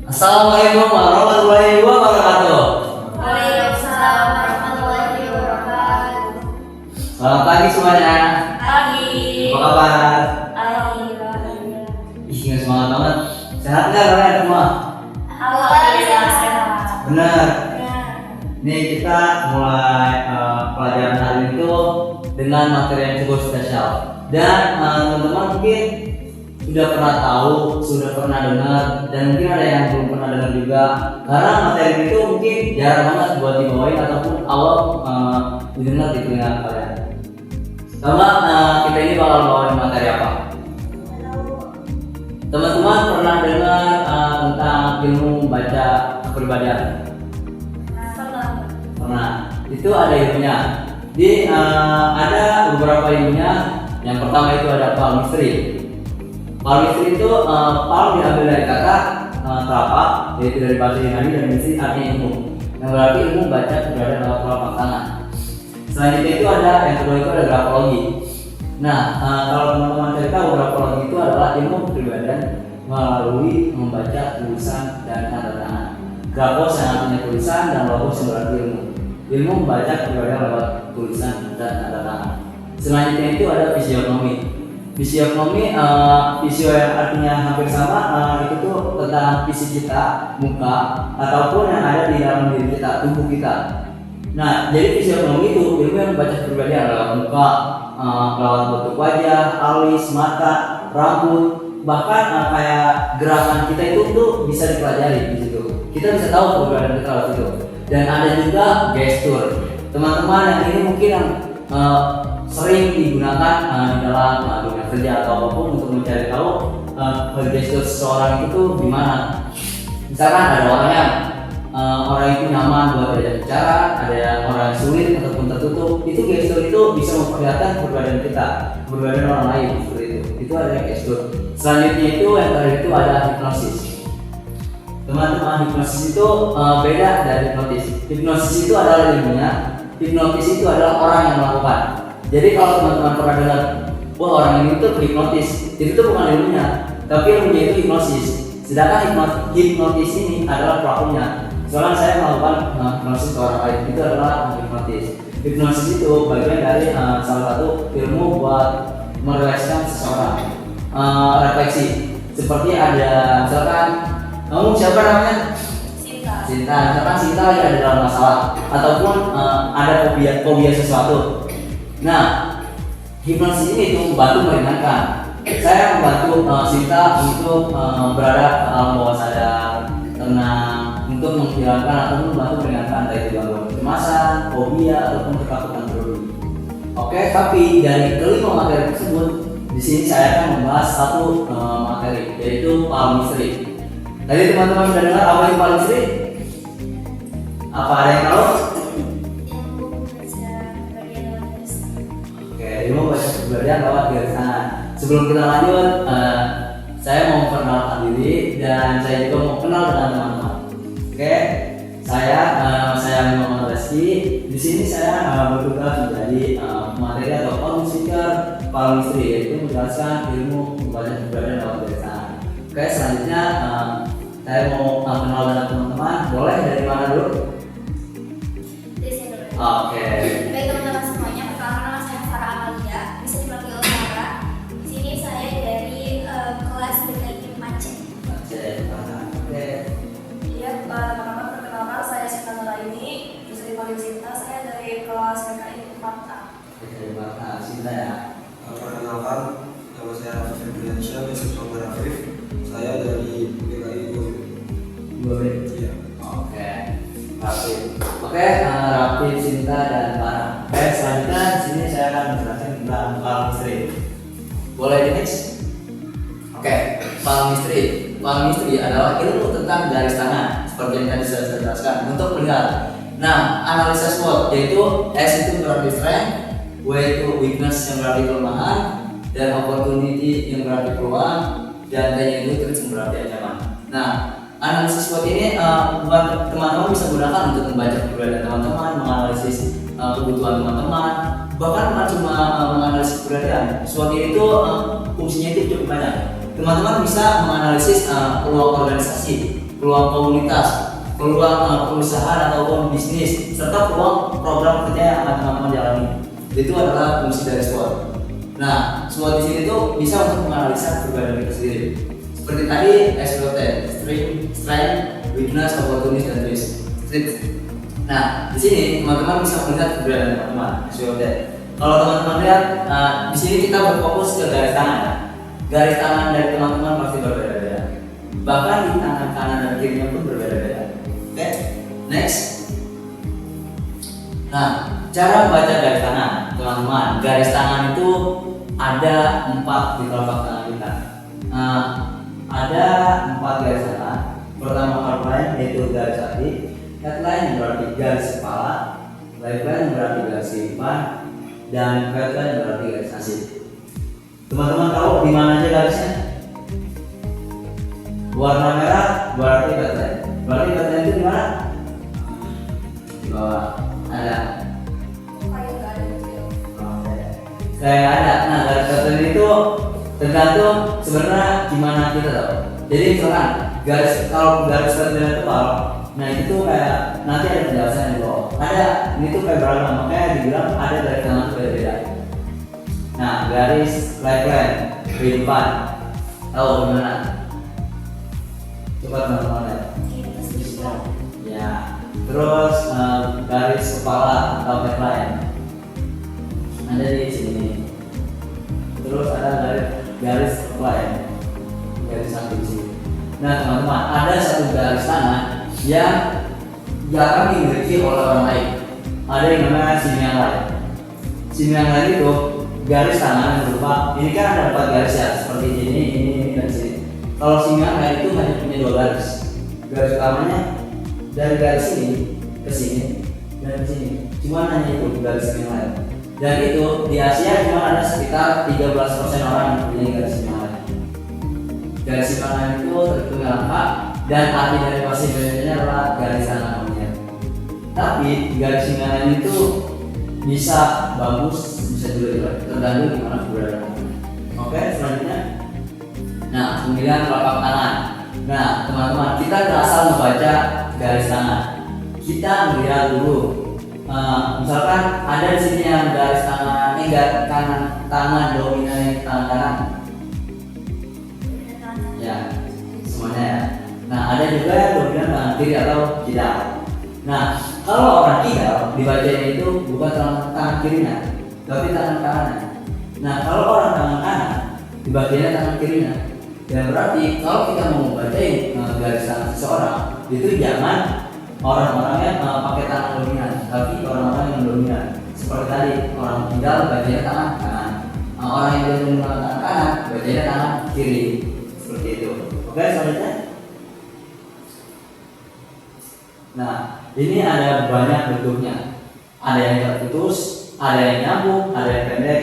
Assalamualaikum warahmatullahi wabarakatuh. Waalaikumsalam warahmatullahi wabarakatuh. Selamat pagi semuanya. Pagi. Apa kabar? Alhamdulillah. Ih, semangat banget. Sehat nggak kalian semua? Alhamdulillah sehat. Benar. Nih kita mulai pelajaran hari ini tuh dengan materi yang cukup spesial. Dan teman-teman mungkin sudah pernah tahu, sudah pernah dengar, dan mungkin ada yang belum pernah dengar juga. Karena materi itu mungkin jarang banget buat dibawain ataupun awal didengar di telinga kalian. Sama kita ini bakal bawain materi apa? Teman-teman pernah dengar tentang ilmu membaca kepribadian? Pernah. Itu ada ilmunya. Ada beberapa ilmunya. Yang pertama itu ada palmistry. Palmistry itu palm diambil dari kata telapak, yaitu dari bahasa Yunani, dan mistry artinya ilmu. Yang berarti ilmu membaca keberadaan lewat telapak tangan. Selanjutnya itu ada yang kedua itu ada grafologi. Nah, kalau teman-teman cari tahu, grafologi itu adalah ilmu kepribadian melalui membaca tulisan dan tanda tangan. Grafos yang artinya tulisan dan logos yang berarti ilmu. Ilmu membaca kepribadian lewat tulisan dan tanda tangan. Selanjutnya itu ada fisiognomi. Fisiognomi, fisio yang artinya hampir sama, itu tuh tentang fisik kita, muka, ataupun yang ada di dalam diri kita, tubuh kita. Nah, jadi fisiognomi itu ilmu yang membaca kepribadian lewat muka, lewat bentuk wajah, alis, mata, rambut, bahkan kayak gerakan kita itu tuh bisa dipelajari di situ. Kita bisa tahu kepribadian kita lewat situ. Dan ada juga gestur. Teman-teman yang ini mungkin yang sering digunakan di dalam dunia kerja atau apapun untuk mencari tahu gestur seseorang itu tuh gimana. Misalkan ada orang itu nyaman buat diajak bicara, ada yang orang sulit ataupun tertutup, itu gestur itu bisa memperlihatkan kepribadian kita, kepribadian orang lain seperti itu. Itu ada gestur. Selanjutnya itu yang terakhir itu ada hipnosis. Teman-teman, hipnosis itu beda dari hipnotis. Hipnosis itu adalah ilmunya, hipnotis itu adalah orang yang melakukan. Jadi kalau teman-teman pernah dengar, wah orang ini tuh hipnotis, itu tuh bukan ilmunya, tapi ilmunya itu hipnosis. Sedangkan hipnotis ini adalah pelakunya. Soalnya saya melakukan hipnosis ke orang lain, itu adalah hipnotis. Hipnosis itu bagian dari salah satu ilmu buat merefleksikan seseorang. Refleksi, seperti ada misalkan kamu siapa namanya? Cinta. Misalkan Cinta lagi ada dalam masalah ataupun ada fobia sesuatu. Nah, hipnosis ini itu membantu meringankan. Saya membantu Cinta untuk berada dalam bawah sadar, tenang, untuk menghilangkan atau membantu meringankan dari gangguan kecemasan, fobia ataupun ketakutan berlebih. Oke, tapi dari kelima materi tersebut, di sini saya akan membahas satu materi, yaitu palmistry. Tadi teman-teman sudah dengar apa itu palmistry? Apa ada yang tahu? Ilmu membaca kepribadian lewat garis tangan. Sebelum kita lanjut, saya mau memperkenalkan diri dan saya juga mau kenal dengan teman-teman. Oke, saya Muhammad Reski. Di sini saya bertugas menjadi materi atau on speaker palmistry, yaitu menjelaskan ilmu membaca kepribadian lewat garis tangan. Oke, selanjutnya saya mau kenal dengan teman-teman. Boleh dari mana dulu? Dari sini dulu. Oke. Baik teman-teman semuanya, perkenalkan nama saya Farah Amalia, bisa dipanggil Farah. Di sini saya dari kelas BKI Aceh. Oke. Iya, teman-teman perkenalkan saya Sinta Nuraini, bisa dipanggil Sinta. Saya dari kelas BKI 4A. Cinta ya. Perkenalkan, nama saya Rafif Febriansyah, mahasiswa Rafif. Saya dari BKI 2. Iya. Oke. Rafif. Oke, Rafif, Cinta dan Farah. Oke, selanjutnya di sini saya akan menjelaskan tentang palmistry. Boleh di next? Oke, palmistry. Palmistry adalah ilmu tentang garis tangan, seperti yang tadi saya jelaskan. Untuk melihat, nah, analisa SWOT, yaitu S itu berarti strength, W itu weakness yang berarti kelemahan, dan opportunity yang berarti peluang, dan T itu threat yang berarti ancaman. Nah, analisis SWOT ini teman-teman bisa gunakan untuk membaca kepribadian teman-teman, menganalisis kebutuhan teman-teman, bahkan bukan cuma menganalisis kepribadian. SWOT itu fungsinya itu cukup banyak. Teman-teman bisa menganalisis peluang organisasi, peluang komunitas, peluang perusahaan ataupun bisnis, serta peluang program kerja yang akan teman-teman jalani. Itu adalah fungsi dari SWOT. Nah, SWOT di sini tuh bisa untuk menganalisa perbedaan kita sendiri. Seperti tadi SWOT, strength, weakness, opportunity, dan risk. Nah, di sini teman-teman bisa melihat perbedaan teman-teman SWOT. Kalau teman-teman lihat, di sini kita berfokus ke garis tangan. Garis tangan dari teman-teman pasti berbeda-beda. Bahkan di tangan kanan dan kirinya pun berbeda-beda. Oke, next. Nah, cara membaca garis tangan, teman-teman. Garis tangan itu ada 4 di telapak tangan kita. Ada 4 garis tangan. Pertama outline yaitu garis kaki, headline yang berarti garis kepala, lifeline yang berarti garis kehidupan, dan headline yang berarti garis nasib. Teman-teman tahu di mana aja garisnya? Warna merah berarti headline. Berarti headline itu di mana? Di bawah. Ada. Kayak nggak ada gitu ya. Kayak ada. Nah, garis headline itu tergantung sebenarnya gimana kita tahu. Jadi misalkan kalau garis headline tebal, nah itu tuh kayak nanti ada penjelasan di bawah. Ada, ini tuh kayak beragam, makanya dibilang ada garis tangan itu beda-beda. Nah, garis lifeline kehidupan, tahu gimana? Coba teman-teman lihat. Ya, terus garis kepala atau headline ada di sini. Terus ada garis headline, garis samping sini. Nah teman-teman, ada satu garis tangan yang jarang dimiliki oleh orang lain. Ada yang namanya simian line. Simian line itu garis tangan yang berupa, ini kan ada 4 garis ya, seperti ini, dan sini. Kalau simian line itu hanya punya 2 garis. Garis utamanya dari garis ini ke sini dan ke sini. Cuma hanya itu garis simian line. Dan itu di Asia cuma ada sekitar 13% orang yang punya garis simian line. Garis simian line itu terhitung lengkap dan arti dari bahasa Indonesia adalah garis tangan monyet. Tapi garis simian line itu bisa bagus, bisa juga jelek, tergantung gimana keberadaannya. Oke, selanjutnya. Nah, pemilihan telapak tangan. Nah, teman-teman, kita tidak asal membaca garis tangan. Kita melihat dulu. Misalkan ada di sini yang garis tangan, tangan dominan yang tangan kanan. Ya, semuanya ya. Nah, ada juga yang dominan tangan kiri atau kidal. Nah, kalau orang kidal dibacanya itu bukan tangan kirinya, tapi tangan kanannya. Nah, kalau orang tangan kanan dibacanya tangan kirinya. Dan berarti kalau kita mau membaca garis tangan seseorang, itu jangan orang-orang yang pakai tangan dominan, tapi orang-orang yang dominan. Seperti tadi, orang kidal bacanya tangan kanan, orang yang dominan tangan kanan bacanya tangan kiri. Seperti itu. Oke, selanjutnya. Nah, ini ada banyak bentuknya. Ada yang terputus, ada yang nyambung, ada yang pendek,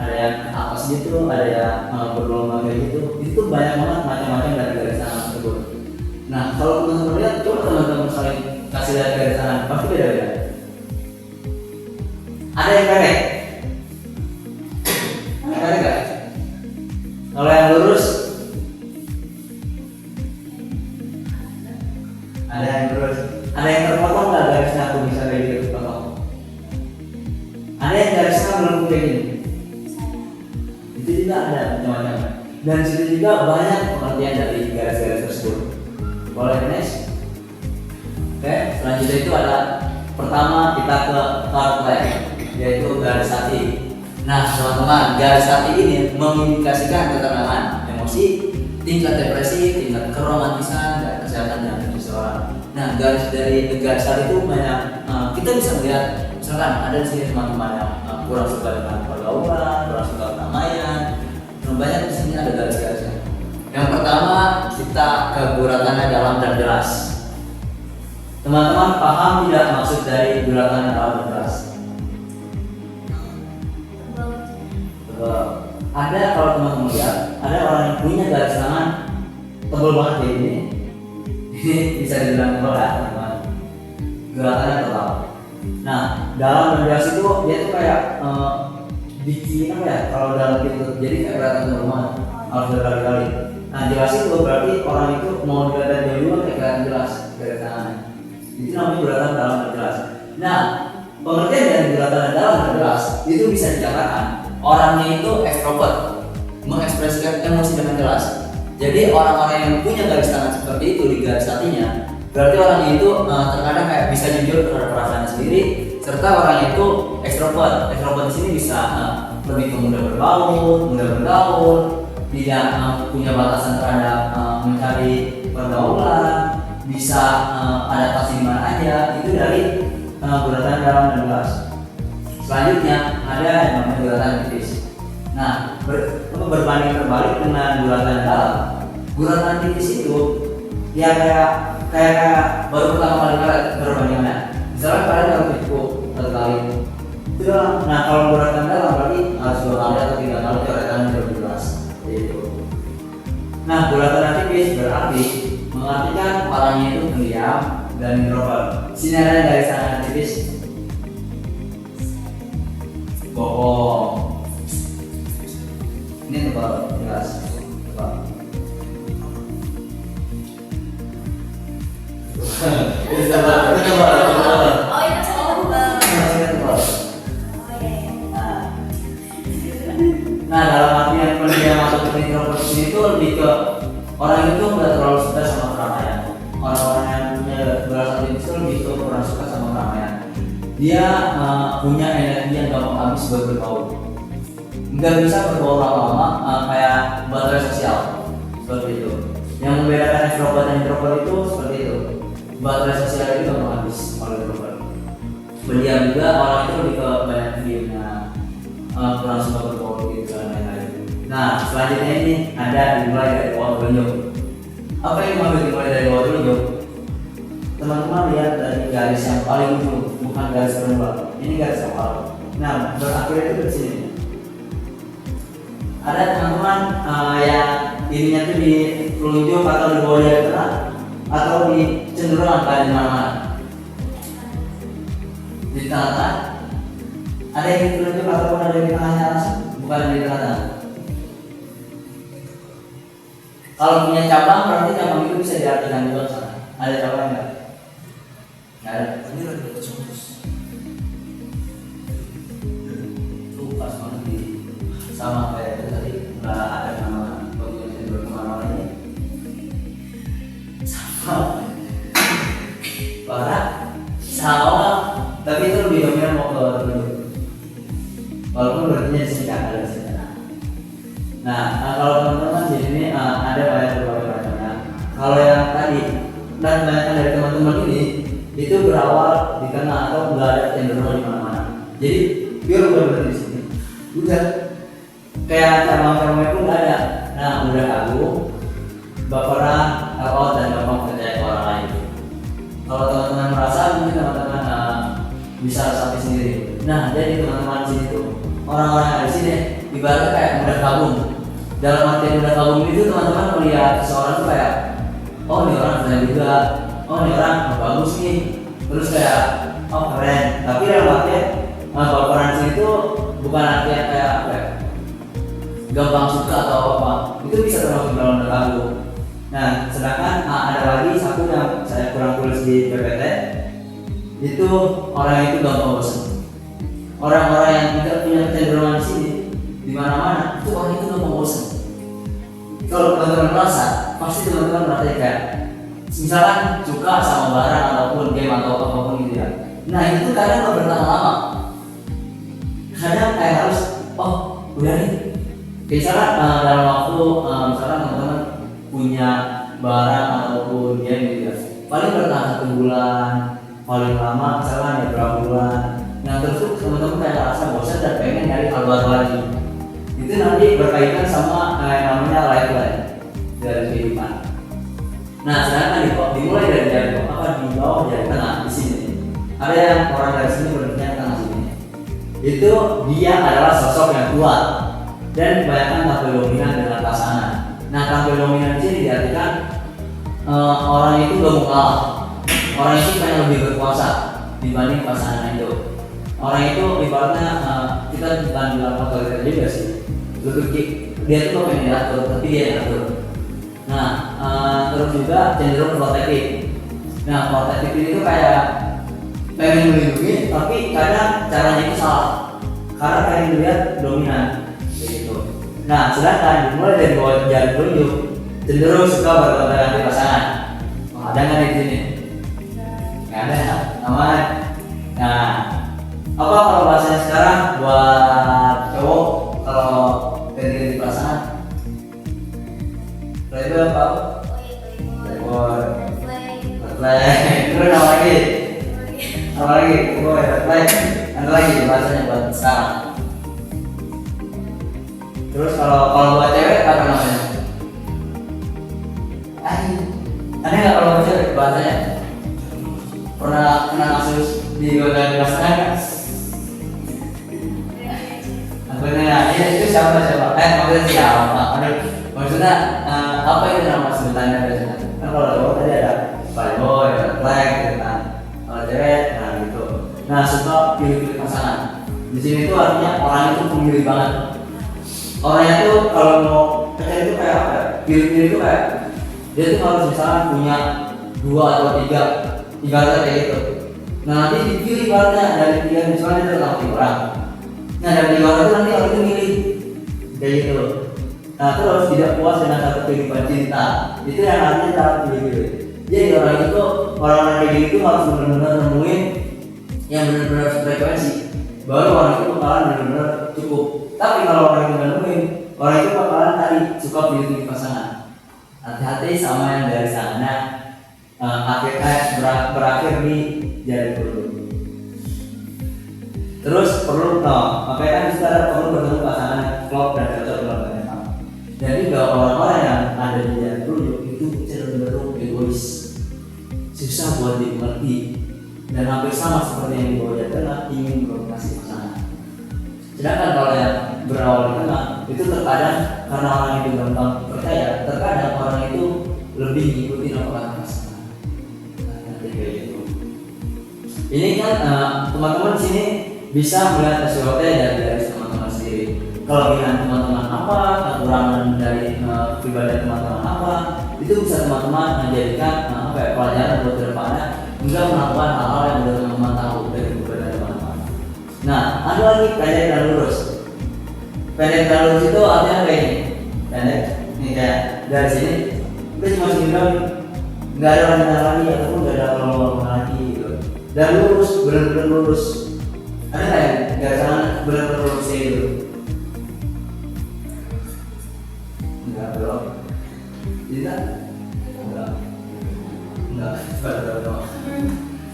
ada yang atas gitu, ada yang bergelombang kayak gitu. Itu banyak banget macam-macam dari garis tangan tersebut. Nah, kalau teman-teman lihat, coba teman-teman saling kasih lihat garis tangan, pasti beda-beda. Ada yang pendek, ada nggak? Kalau yang lurus, ada yang lurus. Ada yang terpotong nggak garisnya? Aku bisa kayak gitu terpotong. Ada yang garisnya melengkung kayak gini. Itu juga ada macam-macam. Dan situ juga banyak pengertian dari garis-garis tersebut. Boleh next? Oke, selanjutnya itu ada pertama kita ke third leg, yaitu garis hati. Nah teman-teman, garis hati ini mengindikasikan ketenangan emosi, tingkat depresi, tingkat keromantisan, dan kesehatan jantung seseorang. Nah garis dari garis hati itu banyak, kita bisa melihat, misalkan ada di sini teman-teman yang kurang suka dengan pergaulan, kurang suka keramaian. Banyak di sini ada garis-garisnya. Yang pertama, kita keguratannya dalam dan deras. Teman-teman paham tidak maksud dari guratan dalam dan deras? Ada, kalau teman-teman lihat, ada orang yang punya garis tangan tebal banget kayak gini. Ini bisa dibilang tebal ya teman-teman. Geratannya tebal. Nah, dalam dan deras itu dia tuh kayak bikin apa ya, kalau dalam gitu, jadi kayak gerakan rumah harus berkali-kali. Nah jelas itu berarti orang itu mau dilihat dari luar kayak kelihatan jelas dari tangannya. Itu namanya guratan dalam dan jelas. Nah pengertian dari guratan dalam dan jelas itu bisa dikatakan orangnya itu ekstrovert, mengekspresikan emosi dengan jelas. Jadi orang-orang yang punya garis tangan seperti itu di garis hatinya, berarti orang itu terkadang kayak bisa jujur terhadap perasaannya sendiri, serta orang itu ekstrovert. Ekstrovert di sini bisa lebih ke mudah bergaul, tidak punya batasan terhadap mencari pergaulan, bisa adaptasi di mana aja. Itu dari guratan dalam dan jelas. Selanjutnya ada yang namanya guratan tipis. Nah, berbanding terbalik dengan guratan dalam, guratan tipis itu ya kayak baru pertama kali perbandingannya. Misalnya kalian harus cukup 1 kali itu doang. Nah kalau guratan dalam berarti harus 2 kali atau 3 kali coretannya lebih jelas itu. Nah guratan tipis berarti mengartikan orangnya itu pendiam dan introvert. Sini ada dari sana tipis bohong. Ini tebal, jelas, tebal. Ini tebal. Oh itu saya tebal. Oh iya. Nah dalam artian pendiam atau introvert ini tuh lebih ke orang itu nggak terlalu suka sama keramaian. Orang-orang yang punya guratan tipis itu lebih ke kurang suka sama keramaian. Dia punya energi yang gampang habis buat bergaul. Nggak bisa bergaul lama-lama kayak baterai sosial seperti itu. Yang membedakan ekstrovert dan introvert itu seperti itu. Baterai sosial itu gampang habis kalau introvert. Pendiam juga orang itu lebih ke banyak diamnya, kurang suka bergaul gitu dan lain-lain. Nah selanjutnya ini ada dimulai dari bawah telunjuk. Apa yang mau dimulai dari bawah telunjuk? Teman-teman lihat dari garis yang paling ujung, bukan garis penumpang. Ini garis awal. Nah berakhir itu di sini. Ada teman-teman yang ininya tuh di telunjuk atau di bawah dari tengah atau di cenderung ke di mana-mana. Di tengah-tengah. Ada yang di telunjuk ataupun ada di tengahnya langsung, bukan di tengah-tengah. Kalau punya cabang berarti cabang itu bisa diartikan juga sana. Ada cabang nggak? Nggak ada. Ini lagi dapat contoh. Tuh pas banget di sama kayak itu tadi nggak ada nama bagian yang berkemana-mana ini sama parah sama tapi itu lebih dominan mau ke telunjuk walaupun berarti di sini kan ada di sini. Nah kalau teman-teman di sini ada banyak berbagai macamnya. Kalau yang tadi dan banyak dari teman-teman ini itu berawal di tengah atau nggak ada cenderung di mana-mana. Jadi biar udah berhenti di sini udah kayak cabang-cabangnya pun nggak ada. Nah udah kagum, baperan, out dan gampang percaya ke orang lain. Kalau teman-teman merasa mungkin teman-teman bisa resapi sendiri. Nah jadi teman-teman sini tuh orang-orang yang ada di sini ibaratnya kayak mudah kagum. Dalam artian mudah kagum itu teman-teman melihat seseorang tuh kayak oh ini orang keren juga, oh ini orang bagus nih, terus kayak oh keren. Tapi dalam artian baperan sini tuh bukan artinya kayak apa ya, gampang suka atau apa, itu bisa termasuk dalam kagum. Nah, sedangkan ada lagi satu yang saya kurang tulis di PPT, itu orang itu gampang bosan. Orang-orang yang tidak punya kecenderungan di sini, di mana-mana, itu orang itu gampang bosan. Kalau teman-teman merasa, pasti teman-teman merasa kayak, misalkan suka sama barang ataupun game atau apapun gitu ya. Nah itu kadang nggak bertahan lama. Kadang kayak harus, oh udah nih. Misalkan dalam waktu, misalkan teman-teman punya barang ataupun game gitu ya, paling bertahan 1 bulan, paling lama misalkan ya berapa bulan. Nah terus tuh teman-teman kayak ngerasa bosan dan pengen nyari hal baru lagi. Itu nanti berkaitan sama namanya lifeline dari kehidupan. Nah sedangkan dimulai dari di bawah dari tengah di sini. Ada yang orang dari sini berhentinya di tengah sini. Itu dia adalah sosok yang kuat dan kebanyakan tampil dominan dengan pasangan. Nah tampil dominan di sini diartikan orang itu gak mau kalah. Orang itu pengen lebih berkuasa dibanding pasangan itu. Orang itu ibaratnya kita bukan bilang otoriter juga sih. Dia tuh pengen diatur tapi dia yang atur. Nah, terus juga cenderung protektif. Nah, protektif ini tuh kayak pengen melindungi, tapi kadang caranya itu salah. Karena pengen dilihat dominan, gitu. Nah, sedangkan dimulai dari bawah jari telunjuk, cenderung suka berkontak pasangan. Oh, ada nggak di sini? Nggak ada, aman. Nah, apa kalau bahasanya sekarang buat cowok kalau ganti pasangan? Playboy apa? Playboy. Terus apa lagi? Apa lagi? Playboy, play. Ada lagi bahasanya buat sekarang. Terus kalau buat cewek apa namanya? Ada nggak kalau buat cewek bahasanya? Pernah kasus di hotel pasangan nggak? Maksudnya itu siapa? Maksudnya apa itu nama sebutannya biasanya? Kan kalau cowok tadi ada playboy, ada flag, gitu kan. Kalau cewek, nah gitu. Nah, suka pilih-pilih pasangan. Di sini tuh artinya orang itu pemilih banget. Orangnya tuh kalau mau pacar itu kayak apa? Pilih-pilih itu kayak dia tuh harus misalnya punya 2 atau 3 kayak gitu. Nah, nanti dipilih warna dari 3 misalnya itu adalah 3 orang. Nah, dari 3 orang itu nanti orang itu milih kayak gitu. Nah, terus tidak puas dengan satu kehidupan cinta, itu yang artinya tahap pilih-pilih. Jadi orang-orang kayak gitu harus benar-benar nemuin yang benar-benar frekuensi, baru orang itu bakalan benar-benar cukup. Tapi kalau orang itu nggak nemuin, orang itu bakalan tadi suka pilih-pilih pasangan. Hati-hati sama yang dari sana akhirnya berakhir di jari telunjuk. Terus perlu makanya kan kita perlu bertemu pasangan klop dan cocok dengan banyak hal. Jadi kalau orang-orang yang ada di jari telunjuk itu cenderung egois, susah buat dimengerti, dan hampir sama seperti yang di bawah jari tengah, ingin berkasi pasangan. Sedangkan kalau yang berawal di tengah itu terkadang karena orang itu gampang percaya, terkadang orang itu lebih mengikuti apa kata pasangan. Ini kan teman-teman di sini bisa melihat SWOT dari teman-teman sendiri. Kelebihan teman-teman apa, kekurangan dari pribadi teman-teman apa, itu bisa teman-teman menjadikan pelajaran buat kedepannya, juga melakukan hal-hal yang udah teman-teman tahu dari pribadi teman-teman. Nah, ada lagi pendek dan lurus. Pendek dan lurus itu artinya kayak ini. Pendek, ini kayak dari sini, kita cuma segini, nggak ada lanjutan lagi ataupun nggak ada lorong lagi gitu. Dan lurus, benar-benar lurus. Ada nggak ya? Nggak jangan benar-benar lurus gitu. Enggak belum. Tidak? Enggak.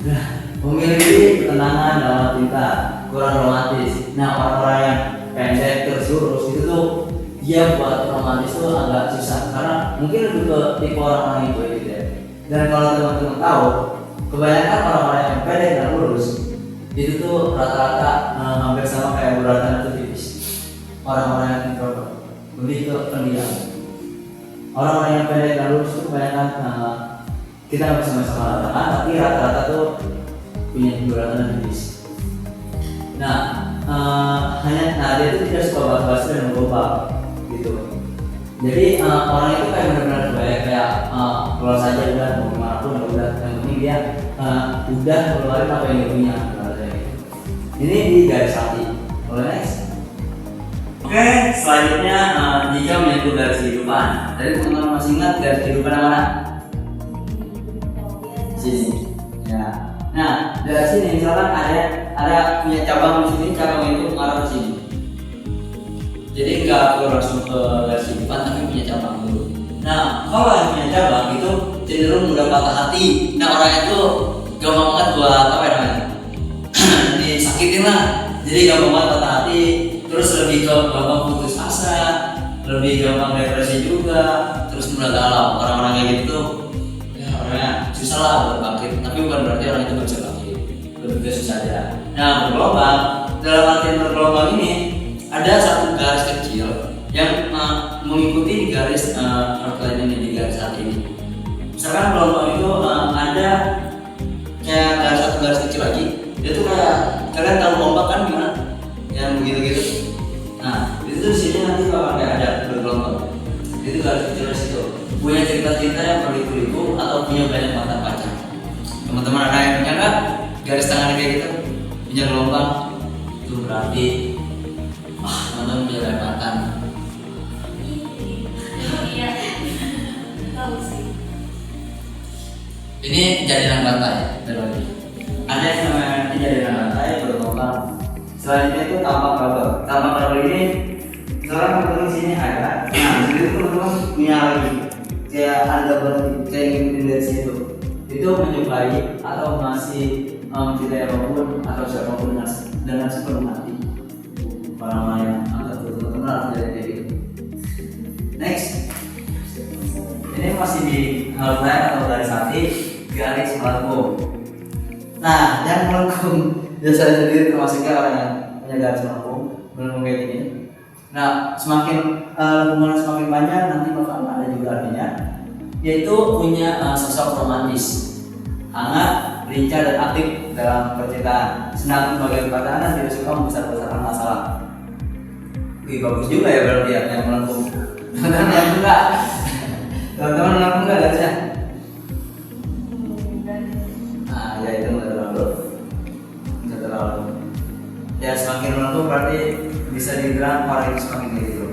Nah, memiliki ketenangan dalam cinta, kurang romantis. Nah, orang-orang yang pendek terus lurus itu tuh dia buat romantis tuh agak susah karena mungkin lebih ke tipe orang-orang itu gitu ya. Dan kalau teman-teman tahu, kebanyakan orang-orang yang pendek dan lurus itu tuh rata-rata hampir sama kayak beratnya itu tipis. Orang-orang yang introvert lebih ke pendiam. Orang-orang yang pendek dan lurus itu kebanyakan kita nggak bisa sama rata-rata, tapi rata-rata tuh punya beratnya tipis. Nah, dia itu tidak suka basa-basi dan menggobal gitu. Jadi orang itu kayak benar-benar kayak kalau saja udah mau gimana pun udah, yang penting dia udah keluarin apa yang dia punya. Ini di garis hati. Boleh next? Oke, selanjutnya jika menyebut garis kehidupan. Tadi teman-teman masih ingat garis kehidupan yang mana? Sini. Ya. Nah, dari sini misalkan ada punya cabang di sini, cabang itu mengarah ke sini. Jadi nggak perlu langsung ke garis kehidupan, tapi punya cabang dulu. Nah, kalau yang punya cabang itu cenderung mudah patah hati. Nah, orang itu gampang banget buat apa ya namanya? Disakitin lah. Jadi gampang banget patah hati. Terus lebih ke gampang putus asa, lebih gampang depresi juga. Terus mudah galau. Orang-orang kayak gitu, ya orangnya susah lah buat bangkit. Tapi bukan berarti orang itu nggak bisa bangkit. Lebih ke susah aja. Nah, bergelombang. Dalam artian bergelombang ini ada satu garis kecil yang mengikuti di garis outline ini, di garis hati ini. Misalkan gelombang itu ada kayak satu garis kecil lagi, dia tuh kayak kalian tahu ombak kan gimana? Yang begitu-gitu. Nah, itu tuh di sini nanti bakal kayak ada bergelombang. Itu garis kecil di situ. punya cerita-cerita yang berliku-liku atau punya banyak mata kaca. Teman-teman ada yang punya nggak garis tangan kayak gitu, punya gelombang? Itu berarti teman-teman punya banyak mantan. Iya. Tahu sih. Ini jadian lantai berarti. Ada yang namanya jadian lantai bergelombang. Selanjutnya itu tampak kabel. Tampak kabel ini misalkan teman-teman sini ada. Nah, di situ teman-teman punya lagi kayak ada berarti kayak yang dari situ. Itu menyukai atau masih mencintai apapun atau siapapun dengan sepenuh hati. Orang lain atau teman-teman harus jadi kayak gitu. Next, ini masih di outline atau garis hati, garis melengkung. Nah, yang melengkung saya sendiri termasuknya orang yang punya garis melengkung kayak gini. Nah, semakin lengkungan semakin panjang nanti bakal ada juga artinya, yaitu punya sosok romantis, hangat, lincah dan aktif dalam percintaan. Sedangkan bagian pasangan tidak suka membesar-besarkan masalah. Wih, bagus juga ya berarti yang melengkung. Teman-teman melengkung nggak? Teman-teman melengkung nggak garisnya? Nah, ya itu nggak terlalu. Ya semakin melengkung berarti bisa dibilang orang itu semakin gitu.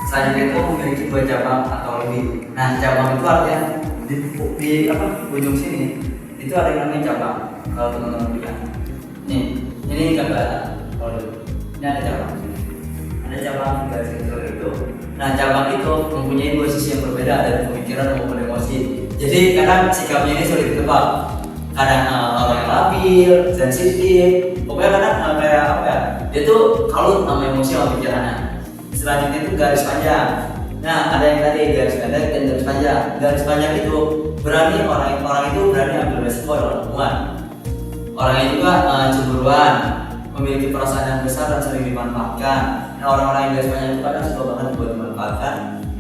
Selanjutnya itu memiliki 2 cabang atau lebih. Nah, cabang itu artinya di ujung sini itu ada yang namanya cabang. Kalau teman-teman lihat, nih ini gambar. Kalau ini ada cabang. Ada cabang di garis kecil itu. Nah, cabang itu mempunyai 2 sisi yang berbeda dari pemikiran maupun emosi. Jadi kadang sikapnya ini sulit ditebak. Kadang orang yang labil, sensitif, pokoknya kadang kayak apa ya? Dia tuh kalut sama emosi sama pikirannya. Selanjutnya itu garis panjang. Nah, ada yang tadi garis pendek dan garis panjang. Garis panjang itu berani orang itu berani ambil resiko dalam hubungan. Orangnya juga cemburuan, memiliki perasaan yang besar dan sering dimanfaatkan. Nah, orang-orang yang garis panjang itu kadang suka banget buat dimanfaatkan.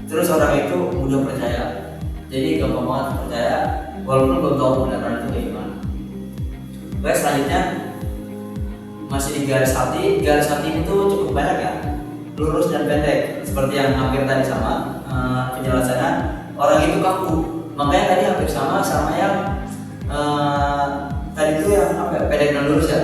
Terus orang itu mudah percaya. Jadi gampang banget percaya walaupun belum tahu kebenaran itu kayak gimana. Baik, selanjutnya masih di garis hati. Garis hati itu cukup banyak ya, lurus dan pendek seperti yang hampir tadi sama penjelasannya. Orang itu kaku, makanya tadi hampir sama yang tadi itu yang pendek dan lurus ya,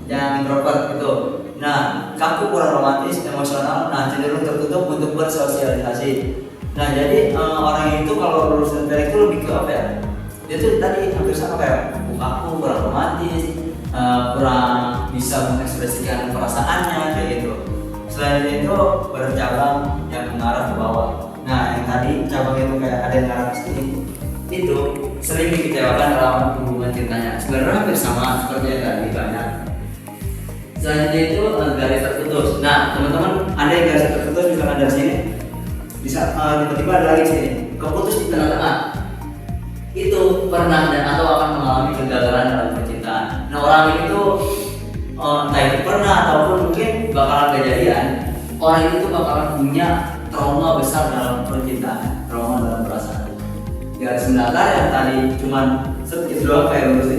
yang introvert itu. Nah, kaku, kurang romantis, emosional, nah cenderung tertutup untuk bersosialisasi. Nah, jadi orang itu kalau lurus dan pendek itu lebih ke apa ya? Dia tuh tadi hampir sama kayak kaku, kurang romantis, kurang bisa mengekspresikan perasaannya kayak gitu. Selain itu bercabang yang mengarah ke bawah. Nah, yang tadi cabang itu kayak ada yang mengarah ke sini, itu sering dikecewakan dalam hubungan cintanya. Sebenarnya hampir sama seperti yang tadi banyak. Selanjutnya itu garis terputus. Nah, teman-teman ada yang garis terputus misalkan dari sini, bisa tiba-tiba ada lagi sini, keputus di tengah-tengah. Itu pernah dan atau akan mengalami kegagalan dalam percintaan. Nah, orang ini tuh entah itu pernah ataupun mungkin bakalan kejadian, orang itu bakalan punya trauma besar dalam percintaan, trauma dalam perasaan. Garis mendatar yang tadi cuman sedikit doang kayak lurus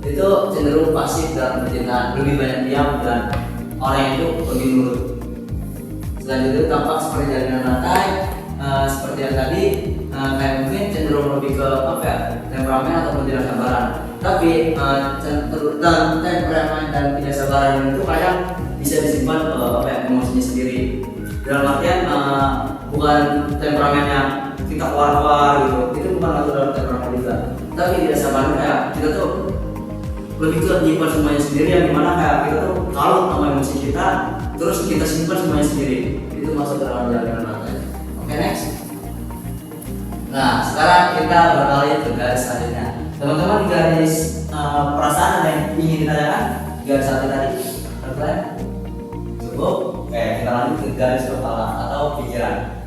itu cenderung pasif dalam percintaan, lebih banyak diam dan orang itu lebih nurut. Selanjutnya tampak seperti jalinan rantai, seperti yang tadi kayak mungkin cenderung lebih ke apa ya, temperamen ataupun tidak sabaran. Tapi temperamen dan tidak sabaran itu kadang bisa disimpan emosinya sendiri. Dalam artian bukan temperamennya kita keluar gitu, itu bukan masuk dalam temperamen kita. Tapi tidak sabaran kayak kita tuh lebih ke nyimpan semuanya sendiri, yang dimana kayak kita tuh kalut sama emosi kita, terus kita simpan semuanya sendiri. Itu masuk dalam jalinan rantai. Oke, next. Nah, sekarang kita beralih ke garis selanjutnya. Teman-teman, garis perasaan ada yang ingin ditanyakan? Garis hati tadi, terus cukup. Oke, kita lanjut ke garis kepala atau pikiran.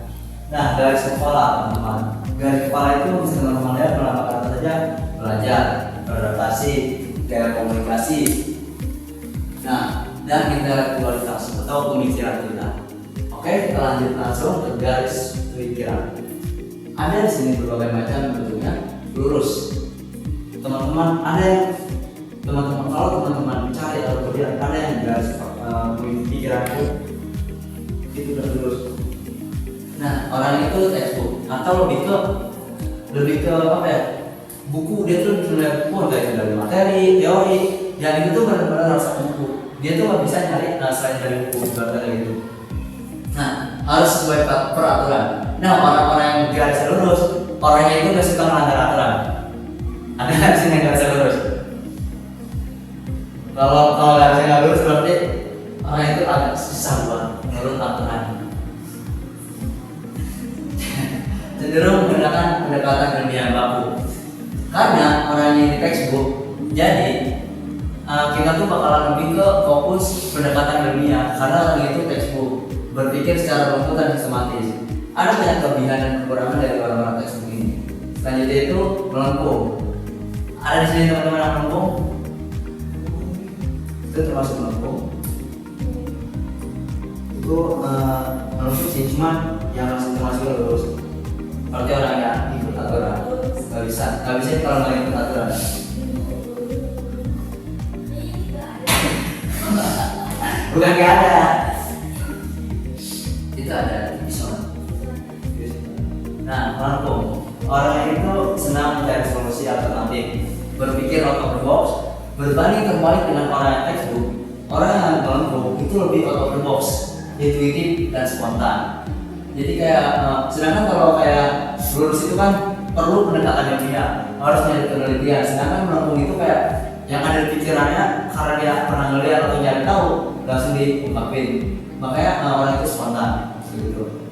Nah, garis kepala, teman-teman. Garis kepala itu bisa teman-teman lihat melakukan apa saja: belajar, beradaptasi, gaya komunikasi, nah, dan intelektualitas atau pemikiran kita. Oke, kita lanjut langsung ke garis pikiran. Ada di sini berbagai macam bentuknya, lurus. Teman-teman, ada yang kalau teman-teman cari atau lihat, ada yang garis pikiran itu udah lurus. Nah, orang itu textbook atau lebih ke apa ya? Buku. Dia tuh melihat buku kayak dari materi, teori. Yang itu tuh benar-benar harus buku. Dia tuh nggak bisa nyari selain dari buku kayak gitu. Nah, harus sesuai peraturan. Nah, orang-orang yang garis lurus, orangnya itu nggak suka melanggar aturan. Ada nggak sih yang garis lurus? Kalau garisnya nggak lurus berarti orang itu agak susah buat menurut aturan. Cenderung menggunakan pendekatan ilmiah baku. Karena orangnya di textbook, jadi kita tuh bakalan lebih ke fokus pendekatan ilmiah. Karena orang itu textbook berpikir secara runtut dan sistematis. Ada banyak kelebihan dan kekurangan dari orang-orang textbook ini. Selanjutnya itu melengkung. Ada di sini teman-teman yang melengkung? Itu termasuk melengkung. Itu melengkung sih, cuman yang masih lurus. Berarti orang yang ikut aturan nggak bisa kalau nggak ikut aturan. Bukan nggak ada, itu ada episode. Nah, melengkung, orang itu senang mencari solusi alternatif, berpikir out of the box. Berbanding terbalik dengan orang yang textbook, orang yang melengkung itu lebih out of the box, intuitif dan spontan. Jadi kayak sedangkan kalau kayak lurus itu kan perlu pendekatan ilmiah, harus nyari penelitian. Sedangkan melengkung itu kayak yang ada di pikirannya karena dia pernah ngeliat atau nyari tahu langsung diungkapin. Makanya orang itu spontan gitu.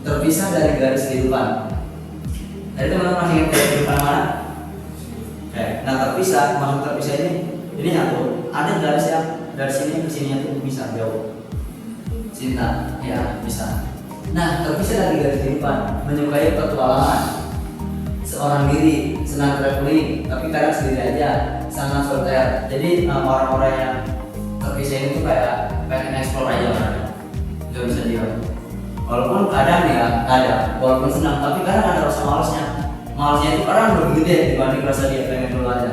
Terpisah dari garis kehidupan. Tadi teman-teman masih ingat garis kehidupan mana? Oke, nah maksud terpisah ini nyatu. Ada garis yang dari sini ke sini itu bisa jauh. Cinta, ya bisa. Nah, terpisah dari garis kehidupan, menyukai petualangan, seorang diri, senang traveling, tapi kadang sendiri aja, sangat soliter. Jadi orang-orang yang terpisah ini tuh kayak pengen explore aja orangnya, nggak bisa diam. Walaupun kadang ya ada, walaupun senang, tapi kadang ada rasa malasnya. Malasnya itu kadang lebih gede dibanding rasa dia pengen dulu aja.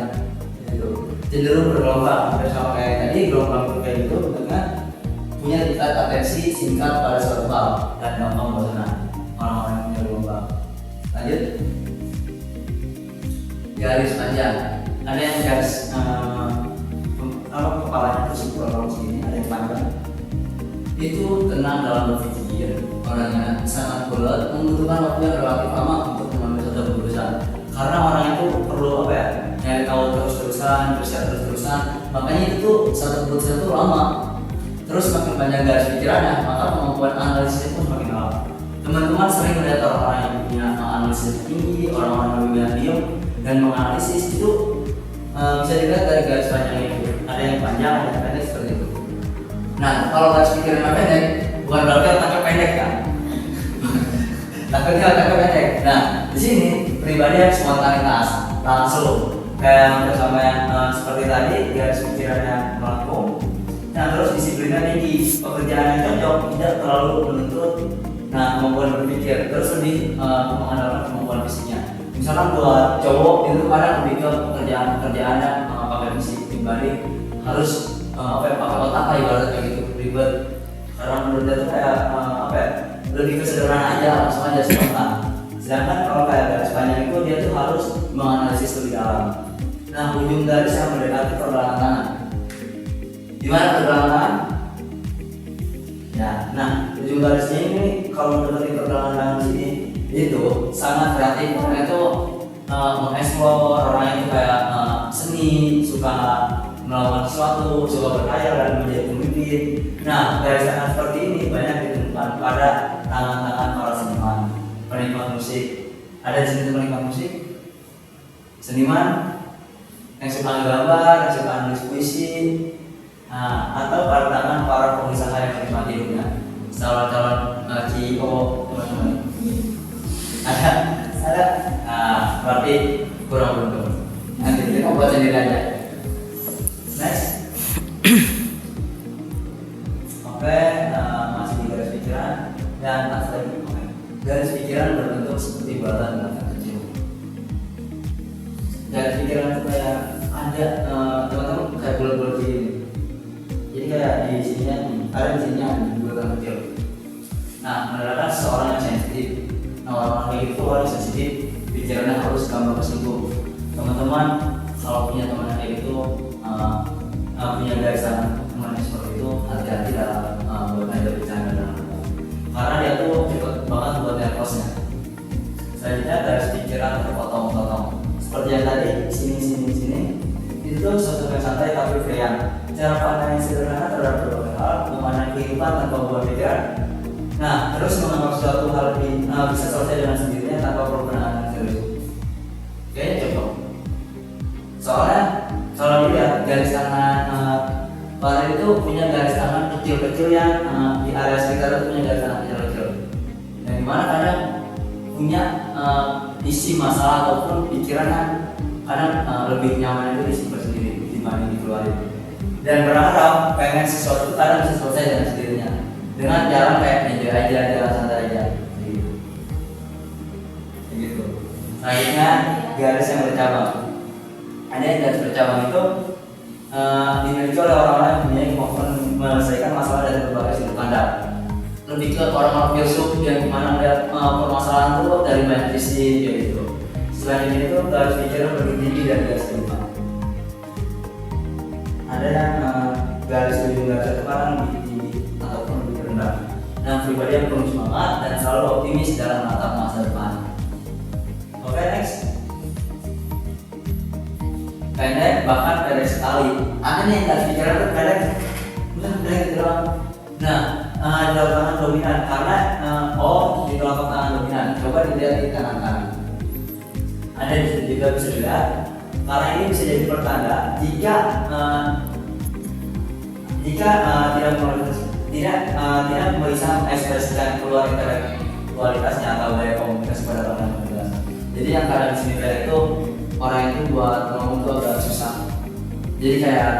Gitu. Cenderung bergelombang, sama kayak tadi gelombang kayak gitu, dengan punya tingkat atensi singkat pada suatu hal dan gampang bosan. Orang-orang yang punya gelombang. Lanjut. Garis panjang. Ada yang garis kepalanya tersebut kalau segini, ada yang panjang. Itu tenang dalam berpikir. Orangnya sangat bulat, membutuhkan waktu yang relatif lama untuk mengambil satu keputusan. Karena orang itu perlu apa ya? Nyari tahu terus-terusan, terus-terusan. Makanya itu satu keputusan itu lama. Terus semakin panjang garis pikirannya, maka kemampuan analisisnya pun semakin lama. Teman-teman sering melihat orang-orang yang punya analisis tinggi, orang-orang yang lebih diam dan menganalisis itu bisa dilihat dari garis panjang itu. Ada yang panjang, ada yang pendek seperti itu. Nah, kalau garis pikirannya pendek, bukan berarti otaknya pendek kan? Takutnya otaknya pendek. Nah, di sini pribadi yang spontanitas, langsung kayak sama yang seperti tadi, garis pikirannya melengkung. Nah, terus disiplinnya tinggi, pekerjaan yang cocok, tidak terlalu menuntut. Nah, kemampuan berpikir, terus lebih mengandalkan kemampuan fisiknya. Misalkan buat cowok itu kadang lebih ke pekerjaannya pakai fisik dibanding harus pakai otak lah ibaratnya gitu, ribet. Karena menurut dia tuh kayak lebih kesederhanaan aja, langsung aja spontan. Sedangkan kalau kayak garis panjang itu dia tuh harus menganalisis lebih dalam. Nah, ujung garis yang mendekati pergelangan tangan. Gimana pergelangan tangan? Ya, nah ujung garisnya ini kalau mendekati pergelangan tangan sini itu sangat kreatif. Karena itu mengeksplor, orang itu kayak seni, suka melakukan sesuatu, suka berkhayal dan menjadi pemimpin. Nah, garis tangan seperti ini banyak ditemukan pada tangan-tangan para seniman, penikmat musik. Ada di sini penikmat musik, seniman yang suka gambar, yang suka nulis puisi. Nah, atau pada tangan para pengusaha yang menikmati hidupnya, calon-calon CEO teman-teman. Ada. Nah, berarti kurang beruntung. Nanti kita buat sendiri aja. Next. Oke, masih di garis pikiran dan next lagi. Oke. Garis pikiran berbentuk seperti bulatan bulatan kecil. Garis pikiran itu kayak ada teman-teman kayak bulat-bulat gini. Jadi kayak di sininya ada di sininya di bulatan kecil. Nah, menandakan seseorang yang sensitif Nah, orang kayak gitu harus sensitif, pikirannya harus gampang kesinggung. Teman-teman kalau punya teman kayak gitu, punya garisan teman seperti itu, hati-hati dalam buat ngajak bercanda dalam karena dia tuh cepet banget buat nervosnya. Selanjutnya garis pikiran terpotong-potong. Seperti yang tadi, sini. Itu tuh sesuatu yang santai tapi free. Cara pandang yang sederhana terhadap berbagai hal, memandang kehidupan tanpa beban pikiran. Nah, terus menganggap suatu hal bisa selesai dengan sendirinya tanpa perlu penanganan serius. Kayaknya cocok. Soalnya kalau dilihat garis tangan Pak itu punya garis tangan kecil-kecil yang di area sekitar itu punya garis tangan kecil-kecil. Yang dimana kadang punya isi masalah ataupun pikiran kadang lebih nyaman itu disimpan sendiri dibanding dikeluarin. Dan berharap pengen sesuatu kadang bisa selesai dengan sendirinya dengan jalan kayak enjoy aja, jalan santai aja gitu. Selanjutnya garis yang bercabang. Ada yang garis bercabang itu dimiliki oleh orang-orang yang punya kemampuan menyelesaikan masalah dari berbagai sudut pandang. Lebih ke orang-orang filsuf yang dimana melihat permasalahan itu dari banyak sisi gitu. Selain itu garis pikiran lebih tinggi dari garis kehidupan. Ada yang garis ujung garis depan lebih tinggi ataupun lebih rendah. Dan pribadi yang penuh semangat dan selalu optimis dalam menatap masa depan. Oke, next. Pendek bahkan pendek sekali. Ada nih garis pikiran tuh pendek gitu doang. Nah, telapak tangan dominan karena di telapak tangan dominan. Coba dilihat di kanan kanan. Ada di situ juga bisa dilihat. Karena ini bisa jadi pertanda jika tidak bisa mengekspresikan keluar intelektualitasnya atau daya komunikasi pada orang yang jelas. Jadi yang kadang di sini itu orang itu buat ngomong tuh agak susah. Jadi kayak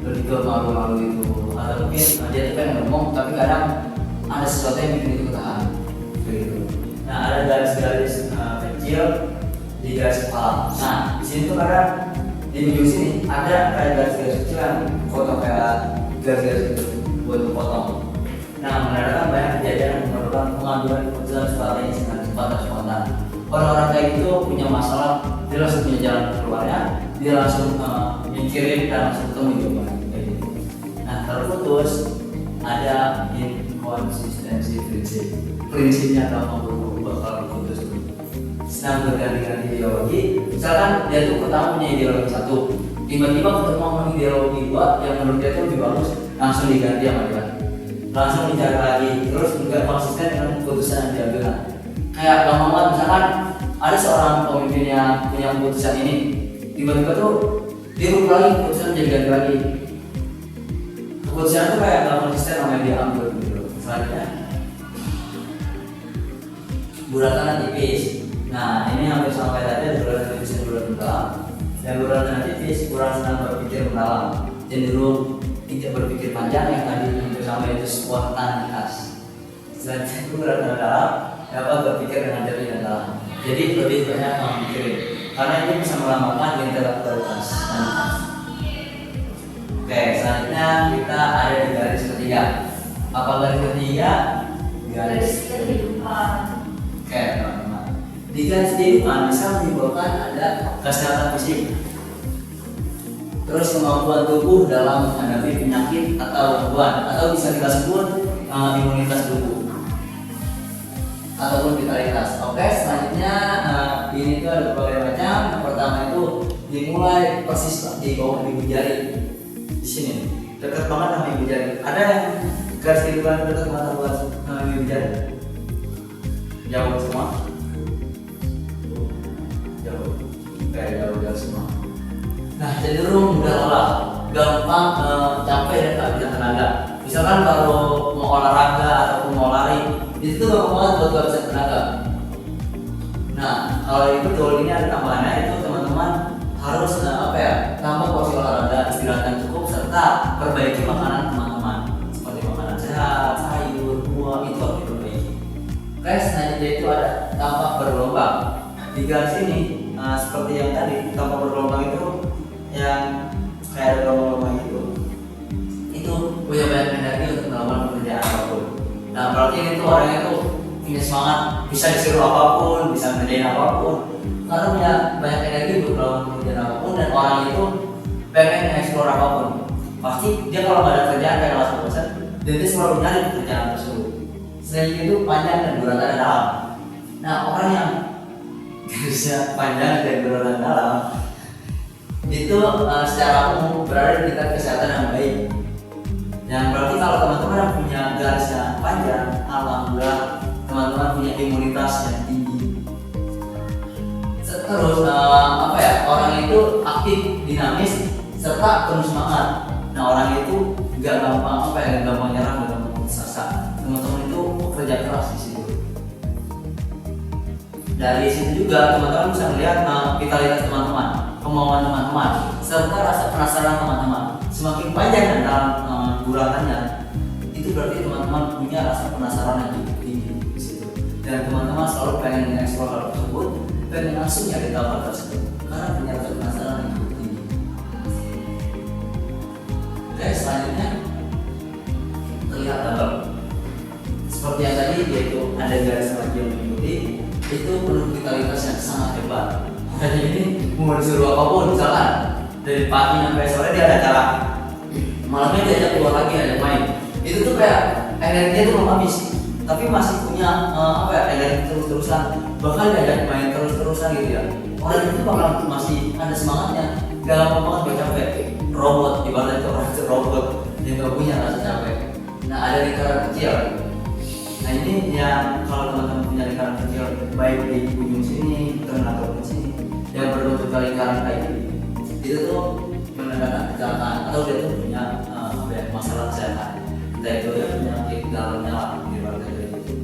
lebih ke malu-malu itu, atau mungkin dia tuh pengen ngomong tapi kadang ada sesuatu yang bikin itu ketahan gitu. Nah, ada garis-garis kecil di garis kepala. Nah, di sini tuh kadang di ujung sini ada kayak garis-garis kecil yang foto kayak garis-garis itu buat dipotong. Nah, menandakan banyak kejadian yang memerlukan pengambilan keputusan strategi sangat cepat dan spontan. Orang-orang kayak gitu punya masalah, dia langsung punya jalan keluarnya, dia langsung mikirin dan langsung ketemu jawabannya kayak gitu. Nah, terputus ada inkonsistensi prinsipnya atau bakal putus. Sedang berganti-ganti ideologi, misalkan dia tuh pertama punya ideologi satu, tiba-tiba ketemu sama ideologi dua yang menurut dia tuh lebih bagus, langsung diganti sama dia, langsung dicari lagi, terus juga konsisten dengan keputusan yang diambil. Kayak gampang banget, misalkan ada seorang pemimpin yang punya keputusan ini, tiba-tiba tuh dia berubah lagi, keputusan jadi ganti lagi. Keputusan itu kayak gak konsisten sama yang dia ambil gitu. Selanjutnya bulatan tipis. Nah, ini hampir sama kayak tadi, ada bulatan tipis dan bulatan dalam. Dan bulatan tipis kurang senang berpikir mendalam, cenderung tidak berpikir panjang, yang tadi hampir sama itu spontanitas. Selanjutnya bulatan dalam dapat berpikir dengan jernih dan dalam. Jadi lebih banyak memikirin, karena ini bisa melambangkan intelektualitas. Oke, selanjutnya kita ada di garis ketiga. Apa garis ketiga? Garis kehidupan. Oke, teman-teman. Di garis kehidupan bisa menimbulkan ada kesehatan fisik, terus kemampuan tubuh dalam menghadapi penyakit atau gangguan, atau bisa kita sebut imunitas tubuh ataupun vitalitas. Oke, selanjutnya ini tuh ada berbagai macam. Yang pertama itu dimulai persis di bawah ibu jari. Di sini dekat banget sama ibu jari. Ada yang garis kehidupan dekat banget sama ibu jari? Jauh semua? Jauh. Oke, jauh semua. Nah, cenderung mudah lelah, gampang capek dan tak bisa tenaga. Misalkan kalau mau olahraga ataupun mau lari, itu tuh gampang banget buat kehabisan tenaga. Nah, kalau itu tool ini ada tambahannya, itu teman-teman harus tambah porsi olahraga, istirahat cukup, serta perbaiki makanan teman-teman seperti makanan sehat, sayur, buah, itu harus diperbaiki. Oke, selanjutnya itu ada tampak bergelombang. Di garis ini seperti yang tadi, tampak bergelombang itu yang kayak ada gelombang gitu. Itu punya banyak energi untuk melakukan pekerjaan apapun. Nah, berarti itu orangnya tuh punya semangat, bisa disuruh apapun, bisa ngerjain apapun, karena punya banyak energi untuk melakukan pekerjaan apapun, dan orang itu pengen eksplor apapun. Pasti dia kalau nggak ada kerjaan kayak alasan bosan, dan dia selalu nyari pekerjaan tersebut. Selain itu panjang dan durasinya dalam. Nah, orang yang garisnya panjang dan durasinya dalam itu secara umum berada di tingkat kesehatan yang baik. Yang berarti kalau teman-teman yang punya garisnya panjang, alhamdulillah teman-teman punya imunitas yang tinggi. Terus orang itu aktif, dinamis, serta penuh semangat. Nah, orang itu nggak gampang gampang nyerah, nggak gampang putus asa. Teman-teman itu bekerja keras di situ. Dari situ juga teman-teman bisa melihat vitalitas teman-teman, kemauan teman-teman, serta rasa penasaran teman-teman. Semakin panjang dan dalam duratannya, itu berarti teman-teman punya rasa penasaran yang cukup tinggi di situ. Dan teman-teman selalu pengen mengeksplor hal tersebut, pengen langsung nyari tahu hal tersebut, karena punya rasa penasaran yang cukup tinggi. Oke, selanjutnya terlihat gambar. Seperti yang tadi, yaitu ada garis lagi yang mengikuti, itu penuh vitalitas yang sangat hebat. Jadi ini mau disuruh apapun, misalkan dari pagi sampai sore dia ada acara, malamnya diajak keluar lagi ada main, itu tuh kayak energinya tuh belum habis, tapi masih punya energi terus-terusan, bahkan diajak main terus-terusan gitu ya. Orang itu bakal masih ada semangatnya, gak lama banget gak capek. Robot, ibaratnya itu orang itu robot yang gak punya rasa capek. Nah, ada lingkaran kecil. Nah, ini yang kalau teman-teman punya lingkaran kecil, baik di ujung sini, tengah ataupun sini, yang berbentuk lingkaran kayak gini, itu tuh menandakan kecelakaan atau dia tuh punya masalah kesehatan. Entah itu dia penyakit dalamnya lah, ibaratnya gitu.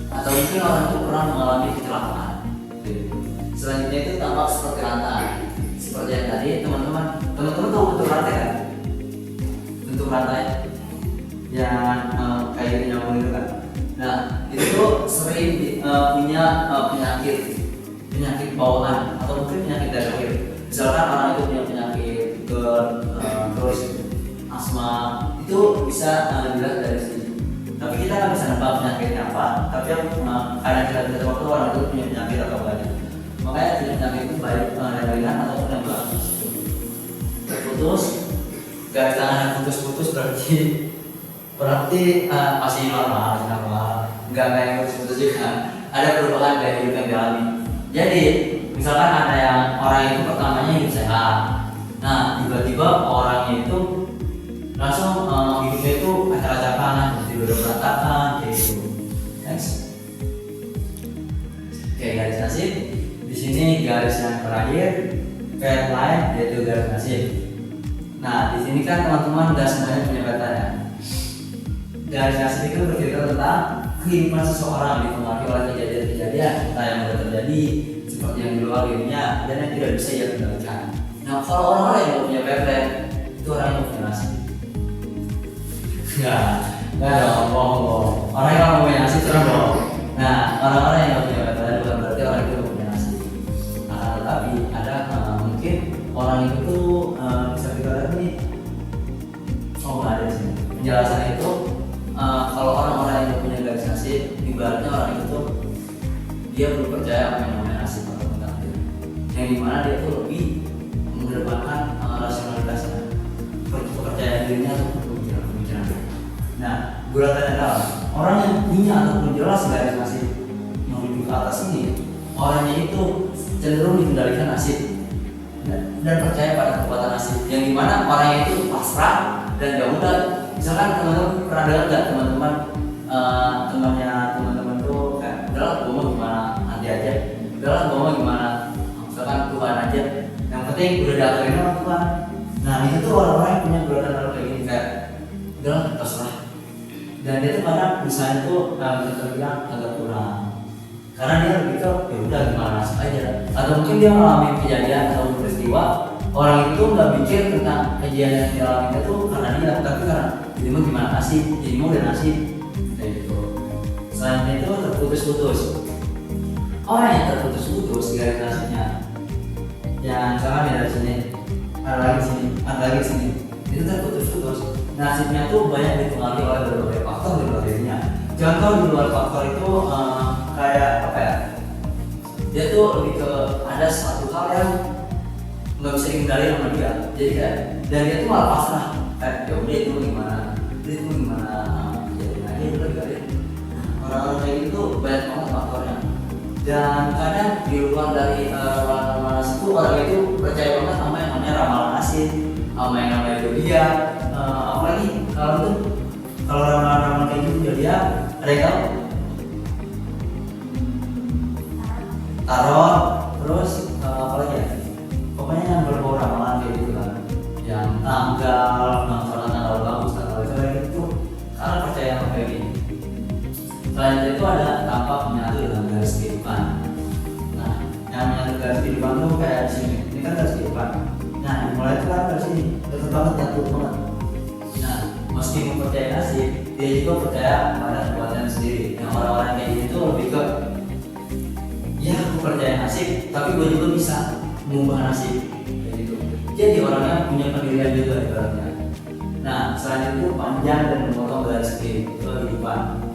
Atau mungkin orang itu pernah mengalami kecelakaan. Selanjutnya itu tampak seperti rantai. Seperti yang tadi teman-teman tahu bentuk rantai kan? Bentuk rantai yang kayak nyambung itu kan. Nah, itu tuh sering punya penyakit bawaan atau mungkin penyakit dari lahir. Misalkan orang itu punya penyakit terus asma, itu bisa dilihat dari sini. Tapi kita nggak bisa nebak penyakitnya apa. Tapi yang kadang kita bisa waktu orang itu punya penyakit atau banyak. Makanya penyakit itu baik yang ringan ataupun yang berat. Terputus, garis tangan yang putus-putus berarti masih normal, nggak kayak putus-putus juga. Ada perubahan dari hidup yang dialami. Jadi misalkan ada yang orang itu pertamanya hidup sehat, nah tiba-tiba orangnya itu langsung hidupnya itu acak-acakan, tidur berantakan, kayak gitu. Next, kayak garis nasib. Di sini garis yang terakhir, fat line, yaitu garis nasib. Nah, di sini kan teman-teman udah semuanya punya peta ya. Garis nasib itu bercerita tentang kehidupan seseorang dipengaruhi oleh kejadian-kejadian entah yang sudah terjadi seperti yang di luar dirinya dan yang tidak bisa ia kendalikan. Nah, kalau orang-orang yang punya peta itu orang yang punya nasib. Nggak dong, bohong. Orang yang punya nasib itu orang bohong. Nah, orang-orang yang punya peta bukan berarti orang itu punya nasib. Tetapi ada mungkin orang itu tuh bisa kita lihat nih. Oh, nggak ada di sini. Penjelasan itu kalau orang-orang yang punya garis nasib, ibaratnya orang itu dia belum percaya apa yang namanya nasib atau takdir. Yang dimana dia tuh lebih mengedepankan rasionalitasnya, kepercayaan dirinya atau pemikiran. Nah, guratan adalah orang yang punya ataupun jelas garis nasib menuju ke atas ini, orangnya itu cenderung dikendalikan nasib dan percaya pada kekuatan nasib. Yang dimana orangnya itu pasrah dan ya udah. Misalkan teman-teman pernah dengar nggak teman-teman temannya tuh kayak udahlah gue mau gimana nanti aja, udahlah gue mau gimana misalkan Tuhan aja, yang penting udah diaturin sama Tuhan. Nah, itu tuh orang-orang yang punya guratan kayak gini, kayak udahlah terserah, dan dia tuh kadang misalnya tuh bisa terbilang agak kurang karena dia berpikir ya udah gimana nasib aja, atau mungkin dia mengalami kejadian atau peristiwa orang itu nggak mikir tentang kejadian yang dialami itu karena dia, tapi karena jadi mau gimana nasib, jadi mau udah nasib kayak gitu. Selain itu terputus-putus, orang yang terputus-putus garis nasibnya, yang misalkan dari sini, ada lagi sini, itu terputus-putus. Nasibnya tuh banyak dipengaruhi oleh berbagai faktor di luar dirinya. contoh di luar faktor itu kayak apa ya? Dia tuh lebih ke ada satu hal yang nggak bisa dihindari sama dia. Jadi kayak dan dia tuh malah pasrah. Ya udah itu gimana? Jadi aja udah garing. Orang-orang kayak gitu banyak banget faktornya. Dan kadang di luar dari ramalan itu orang itu percaya banget sama yang namanya ramalan nasib, sama yang namanya zodiak. Apalagi kalau ramalan kayak gitu zodiak, ada yang tahu? Tarot, terus apalagi ya? Pokoknya yang berbau ramalan kayak gitu kan, yang tanggal bagus, tanggal jelek itu karena percaya sama kayak gini. Selain itu ada tampak menyatu dengan garis kehidupan. Nah, yang menyatu garis kehidupan tuh kayak di sini. Ini kan garis kehidupan. Nah, dimulai itu kan dari sini, dekat banget nyatu banget. Nah, meski mempercayai nasib, dia juga percaya pada kekuatan sendiri. Yang orang-orang kayak gini tuh lebih ke ya aku percaya nasib, tapi gue juga bisa mengubah nasib kayak gitu. Jadi orangnya punya pendirian juga ibaratnya. Nah, selain itu panjang dan memotong garis kehidupan.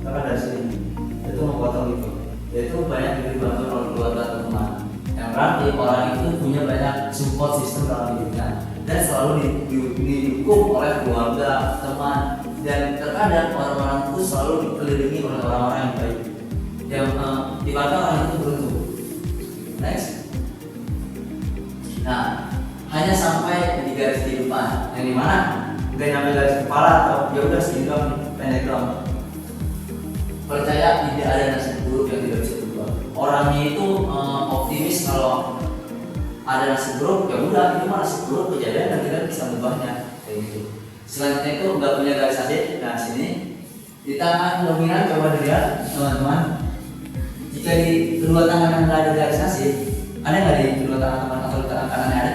Karena dari sini itu memotong itu. Yaitu banyak dibantu oleh keluarga atau teman. Yang berarti orang itu punya banyak support system dalam hidupnya dan selalu didukung oleh keluarga, teman, dan terkadang orang-orang itu selalu dikelilingi oleh orang-orang yang baik. Yang ibaratnya orang itu beruntung. Next. Nah, hanya sampai di garis kehidupan yang dimana nggak nyampe garis kepala atau ya udah segini doang, pendek doang. Percaya tidak ada nasib buruk yang tidak bisa berubah. Orangnya itu optimis kalau ada nasib buruk, ya udah itu mah nasib buruk kejadian dan kita bisa mengubahnya kayak gitu. Selanjutnya itu nggak punya garis nasib. Nah sini di tangan dominan coba dilihat teman-teman. Jika di kedua tangan yang nggak ada garis nasib, ada nggak di kedua tangan teman atau di tangan kanannya ada?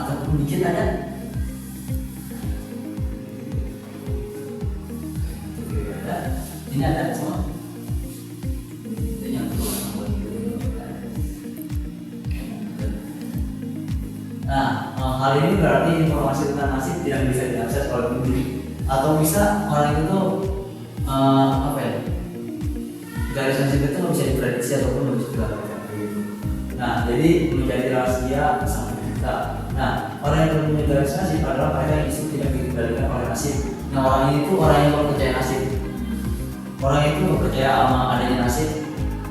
Ataupun dikit ada? Ini ada semua. Ini yang kedua. Nah, hal ini berarti informasi tentang nasib tidak bisa diakses oleh publik atau bisa orang itu tuh apa ya? Garis nasib itu nggak bisa diprediksi ataupun nggak bisa dilakukan. Nah, jadi menjadi rahasia sang pencipta. Nah, orang yang punya garis nasib adalah mereka yang justru tidak dikendalikan oleh nasib. Nah, orang ini tuh orang yang percaya nasib. Orang itu percaya sama adanya nasib.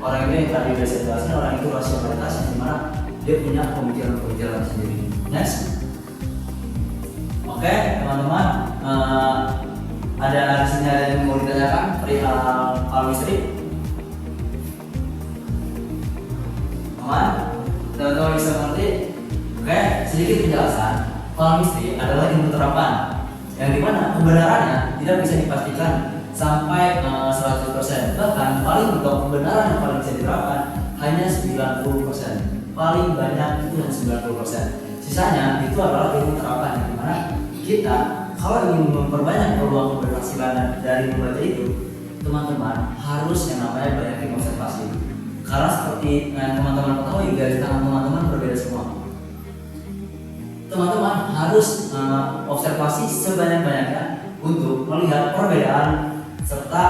Orang itu yang tadi sudah saya jelaskan, orang itu rasionalitas yang dimana dia punya pemikiran-pemikiran sendiri. Next. Oke, teman-teman, ada di sini ada yang mau ditanyakan perihal palmistry. Teman-teman bisa mengerti? Oke, sedikit penjelasan. Palmistry adalah ilmu terapan yang dimana kebenarannya tidak bisa dipastikan sampai 100%. Bahkan paling mentok kebenaran yang paling bisa diterapkan hanya 90%. Paling banyak itu hanya 90%. Sisanya itu adalah ilmu terapan yang dimana kita kalau ingin memperbanyak peluang keberhasilan dari membaca itu, teman-teman harus yang namanya banyakin observasi. Karena seperti yang teman-teman ketahui, garis tangan teman-teman berbeda semua. Teman-teman harus observasi sebanyak-banyaknya untuk melihat perbedaan serta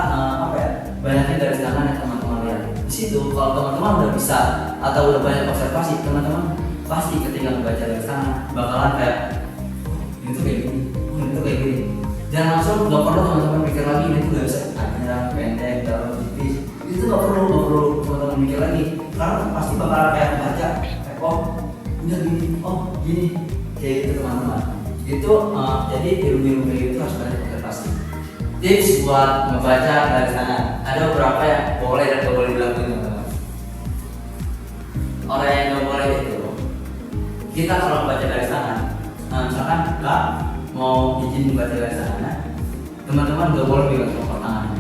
banyaknya garis tangan yang teman-teman lihat. Di situ kalau teman-teman udah bisa atau udah banyak observasi, teman-teman pasti ketika membaca garis tangan bakalan kayak ini tuh kayak gini, ini tuh kayak gini. Jangan langsung nggak perlu teman-teman pikir lagi ini tuh garis panjang, pendek, dalam, tipis. Itu nggak perlu teman-teman mikir lagi karena pasti bakalan kayak baca oh ini gini, oh gini kayak gitu teman-teman. Itu jadi ilmu-ilmu kayak gitu harus banyak observasi. Tips buat membaca garis tangan ada beberapa yang boleh dan tidak boleh dilakukan teman-teman. Orang yang nggak boleh itu kita kalau membaca garis tangan, misalkan Kak mau izin membaca garis tangan, teman-teman nggak boleh pegang telapak tangannya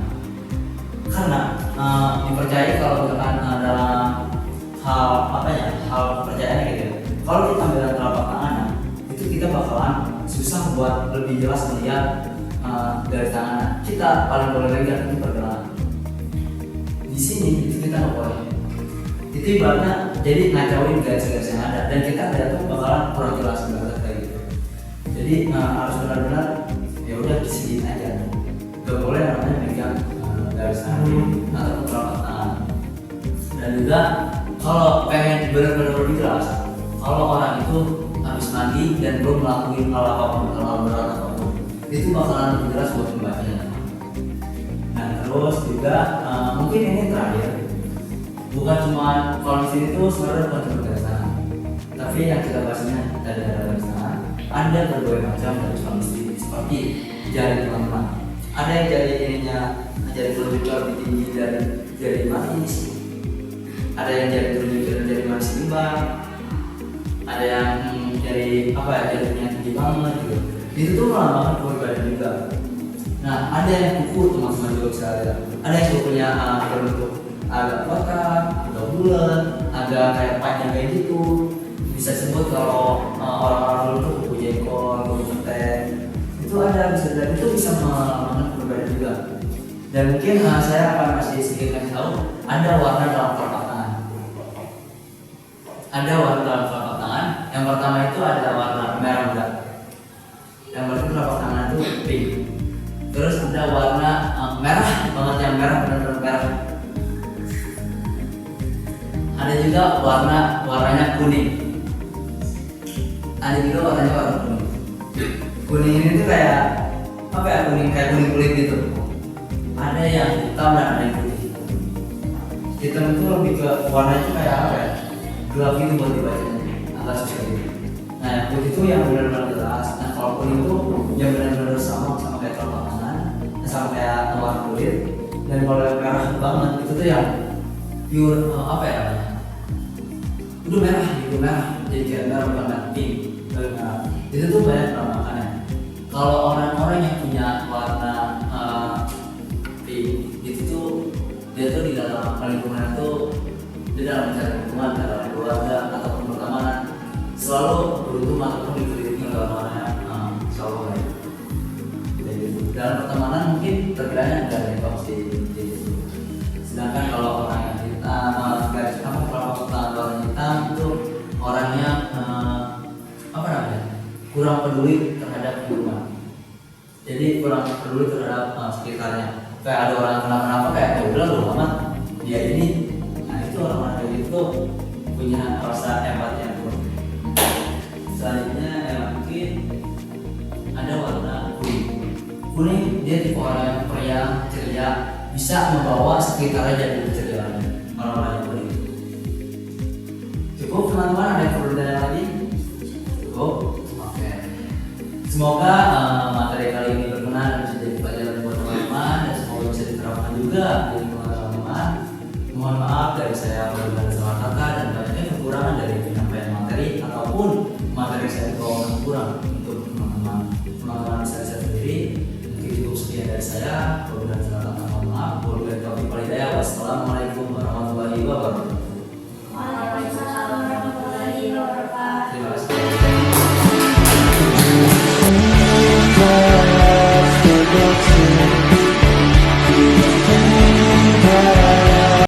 karena dipercaya kalau misalkan dalam hal hal kepercayaan gitu. Kalau kita ambil telapak tangannya, itu kita bakalan susah buat lebih jelas melihat garis tangan. Kita paling boleh lihat itu pergelangan. Di sini itu kita nggak boleh. Itu ibaratnya jadi ngacauin garis-garis yang ada dan kita lihat tuh bakalan kurang jelas banget kayak gitu. Jadi harus benar-benar ya udah disediain aja gak boleh namanya megang garis kaki atau telapak tangan. Dan juga kalau pengen benar-benar lebih jelas, kalau orang itu habis mandi dan belum melakukan hal apapun, hal berat apapun, itu bakalan lebih jelas buat membacanya. Nah terus juga mungkin ini terakhir, bukan cuma kalau di sini tuh sebenarnya bukan cuma garis tangan, tapi yang kita bahasnya dari garis tangan ada berbagai macam garis kondisi seperti jari teman-teman. Ada yang jari ininya jari telunjuk lebih tinggi dari jari manis, ada yang jari telunjuk dan jari manis imbang, ada yang jari apa ya jarinya tinggi banget gitu. Itu tuh melambangkan kepribadian juga. Nah ada yang kuku teman-teman juga bisa lihat. Ada yang kukunya berbentuk agak kotak, agak bulat, agak kayak panjang kayak gitu. Bisa disebut kalau orang-orang dulu tuh kuku jengkol, kuku pentek. Itu ada bisa dilihat, itu bisa melambangkan kepribadian juga. Dan mungkin saya akan masih sedikit kasih tahu ada warna dalam telapak tangan. Ada warna dalam telapak tangan. Yang pertama itu ada warna merah muda. Yang berarti telapak tangan itu pink. Terus ada warna merah banget, yang merah benar-benar merah. Ada juga warnanya kuning. Ada juga warnanya warna kuning. Kuning ini tuh kayak apa ya, kuning kayak kuning kulit gitu. Ada yang hitam dan ada yang putih. Hitam itu lebih ke warnanya itu kayak apa ya, gelap gitu buat dibacanya, agak susah gitu. Nah yang putih itu yang benar-benar jelas. Nah kalau kuning itu yang benar-benar sama kayak telapak tangan, sama kayak warna kulit. Dan kalau yang merah banget itu tuh yang pure apa ya, udah merah gitu, merah jadi kayak merah banget, pink. Nah, itu tuh banyak perumpamannya. Kalau orang-orang yang punya warna pink itu tuh dia tuh di dalam lingkungan itu, di dalam mencari hubungan dalam keluarga ataupun pertemanan selalu beruntung ataupun dikelilingi oleh orang-orang yang selalu baik. Jadi dalam pertemanan mungkin terkiranya ada yang toksik gitu. Sedangkan kalau orang yang hitam, garis apa kalau warna hitam itu orangnya kurang peduli terhadap lingkungan. Jadi kurang peduli terhadap sekitarnya. Kayak ada orang kenapa-napa kayak ya udah bodo amat dia ini. Nah itu orang-orang kayak gitu punya rasa empati yang kuat. Selanjutnya mungkin ada warna kuning. Kuning dia tipe orang yang periang, ceria, bisa membawa sekitarnya jadi ceria. Orang-orang yang kuning. Cukup teman-teman, ada yang perlu ditanya lagi? Cukup. Semoga materi kali ini berkenan dan bisa jadi pelajaran buat teman-teman, dan semoga bisa diterapkan juga di lingkungan teman-teman. Mohon maaf dari saya apabila ada salah kata dan banyaknya kekurangan dari penyampaian materi ataupun materi saya keuangan kurang untuk teman-teman. Teman-teman bisa lihat sendiri. Mungkin cukup sekian dari saya. Apabila ada salah kata mohon maaf. Wabillahi taufiq wal hidayah. Wassalamualaikum warahmatullahi wabarakatuh. Waalaikumsalam warahmatullahi wabarakatuh. Terima kasih.